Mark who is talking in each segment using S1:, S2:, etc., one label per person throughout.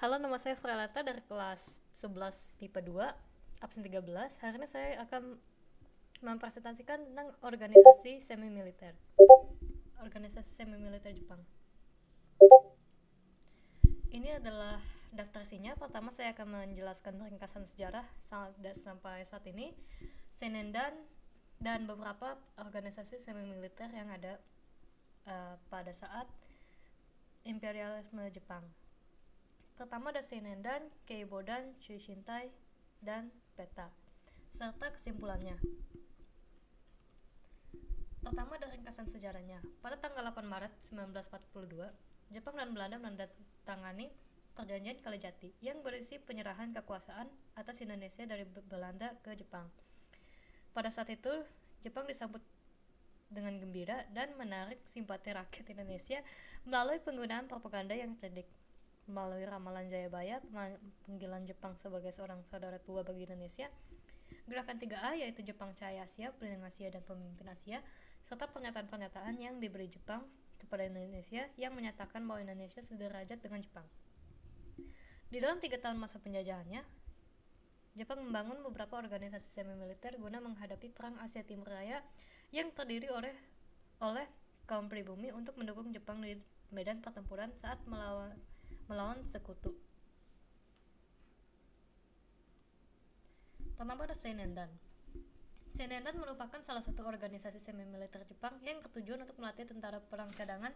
S1: Halo, nama saya Frelata dari kelas 11 MIPA 2, absen 13. Hari ini saya akan mempresentasikan tentang organisasi semi-militer. Organisasi semi-militer Jepang. Ini adalah daftar isinya. Pertama saya akan menjelaskan ringkasan sejarah sampai saat ini, Senendan, dan beberapa organisasi semi-militer yang ada pada saat imperialisme Jepang. Pertama ada Senendan, Keibodan, Shuishintai, dan PETA, serta kesimpulannya. Pertama ada ringkasan sejarahnya. Pada tanggal 8 Maret 1942, Jepang dan Belanda menandatangani Perjanjian Kalijati yang berisi penyerahan kekuasaan atas Indonesia dari Belanda ke Jepang. Pada saat itu, Jepang disambut dengan gembira dan menarik simpati rakyat Indonesia melalui penggunaan propaganda yang cerdik. Melalui ramalan Jayabaya, panggilan Jepang sebagai seorang saudara tua bagi Indonesia, gerakan 3A yaitu Jepang Cahaya Asia, Pelindung Asia, dan Pemimpin Asia, serta pernyataan-pernyataan yang diberi Jepang kepada Indonesia yang menyatakan bahwa Indonesia sederajat dengan Jepang. Di dalam 3 tahun masa penjajahannya, Jepang membangun beberapa organisasi semi-militer guna menghadapi Perang Asia Timur Raya yang terdiri oleh kaum pribumi untuk mendukung Jepang di medan pertempuran saat melawan sekutu. Pertama ada Senendan. Senendan merupakan salah satu organisasi semi-militer Jepang yang bertujuan untuk melatih tentara perang cadangan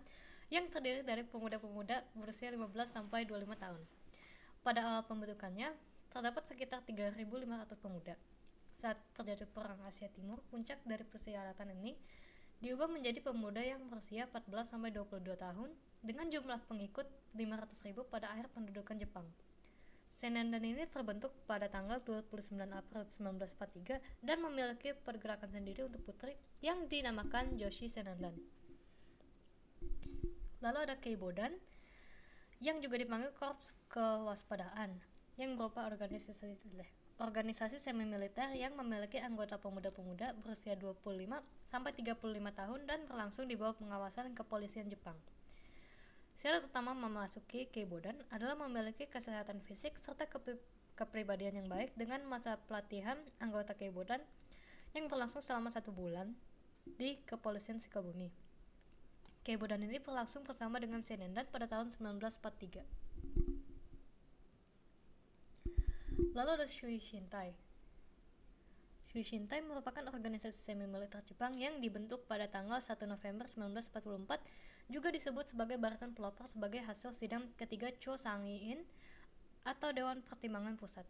S1: yang terdiri dari pemuda-pemuda berusia 15 sampai 25 tahun. Pada awal pembentukannya, terdapat sekitar 3.500 pemuda. Saat terjadi Perang Asia Timur, puncak dari persyaratan ini diubah menjadi pemuda yang berusia 14 sampai 22 tahun dengan jumlah pengikut 500.000 pada akhir pendudukan Jepang. Senendan ini terbentuk pada tanggal 29 April 1943 dan memiliki pergerakan sendiri untuk putri yang dinamakan Joshi Senendan. Lalu ada Keibodan yang juga dipanggil Korps Kewaspadaan yang berupa organisasi semi-militer yang memiliki anggota pemuda-pemuda berusia 25 sampai 35 tahun dan berlangsung di bawah pengawasan kepolisian Jepang. Syarat utama memasuki Keibodan adalah memiliki kesehatan fisik serta kepribadian yang baik dengan masa pelatihan anggota Keibodan yang berlangsung selama 1 bulan di Kepolisian Sukabumi. Keibodan ini berlangsung bersama dengan Senendan pada tahun 1943. Lalu ada Shuishintai. Shuishintai merupakan organisasi semi-militer Jepang yang dibentuk pada tanggal 1 November 1944, juga disebut sebagai Barisan Pelopor sebagai hasil sidang ketiga Chosangiin atau Dewan Pertimbangan Pusat.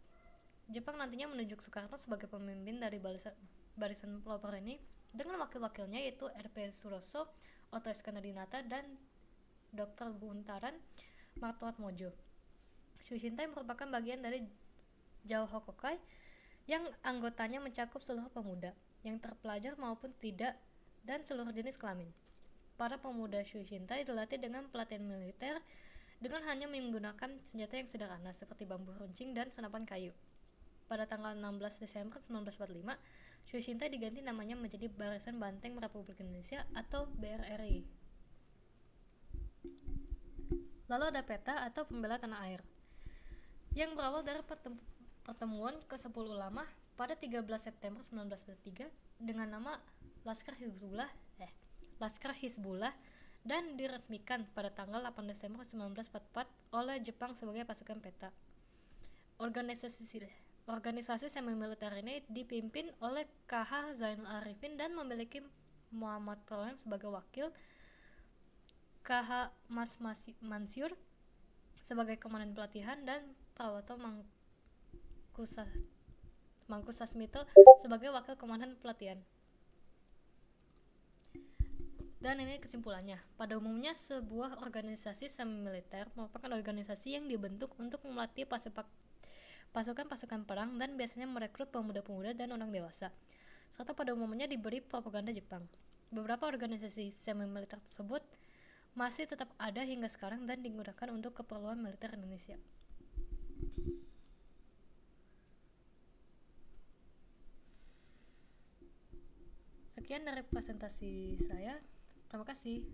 S1: Jepang nantinya menunjuk Soekarno sebagai pemimpin dari Barisan Pelopor ini dengan wakil-wakilnya yaitu R.P. Suroso, Oto Iskandar-Dinata, dan Dr. Buntaran Martwatmojo. Shuishintai merupakan bagian dari Jauhokokai yang anggotanya mencakup seluruh pemuda yang terpelajar maupun tidak dan seluruh jenis kelamin. Para pemuda Shuishintai dilatih dengan pelatihan militer dengan hanya menggunakan senjata yang sederhana seperti bambu runcing dan senapan kayu. Pada tanggal 16 Desember 1945, Shuishintai diganti namanya menjadi Barisan Banteng Republik Indonesia atau BRRI. Lalu ada PETA atau Pembela Tanah Air yang berawal dari pertemuan ke-10 ulama pada 13 September 1943 dengan nama Laskar Hizbullah dan diresmikan pada tanggal 8 Desember 1944 oleh Jepang sebagai pasukan PETA. Organisasi semi-militer ini dipimpin oleh KH Zainul Arifin dan memiliki Muhammad Tolem sebagai wakil, KH Mas Mansur sebagai komandan pelatihan, dan Prawoto Mangkusasmito sebagai wakil komandan pelatihan. Dan ini kesimpulannya. Pada umumnya, sebuah organisasi semi-militer merupakan organisasi yang dibentuk untuk melatih pasukan-pasukan perang dan biasanya merekrut pemuda-pemuda dan orang dewasa, serta pada umumnya diberi propaganda Jepang. Beberapa organisasi semi-militer tersebut masih tetap ada hingga sekarang dan digunakan untuk keperluan militer Indonesia. Sekian dari presentasi saya. Terima kasih.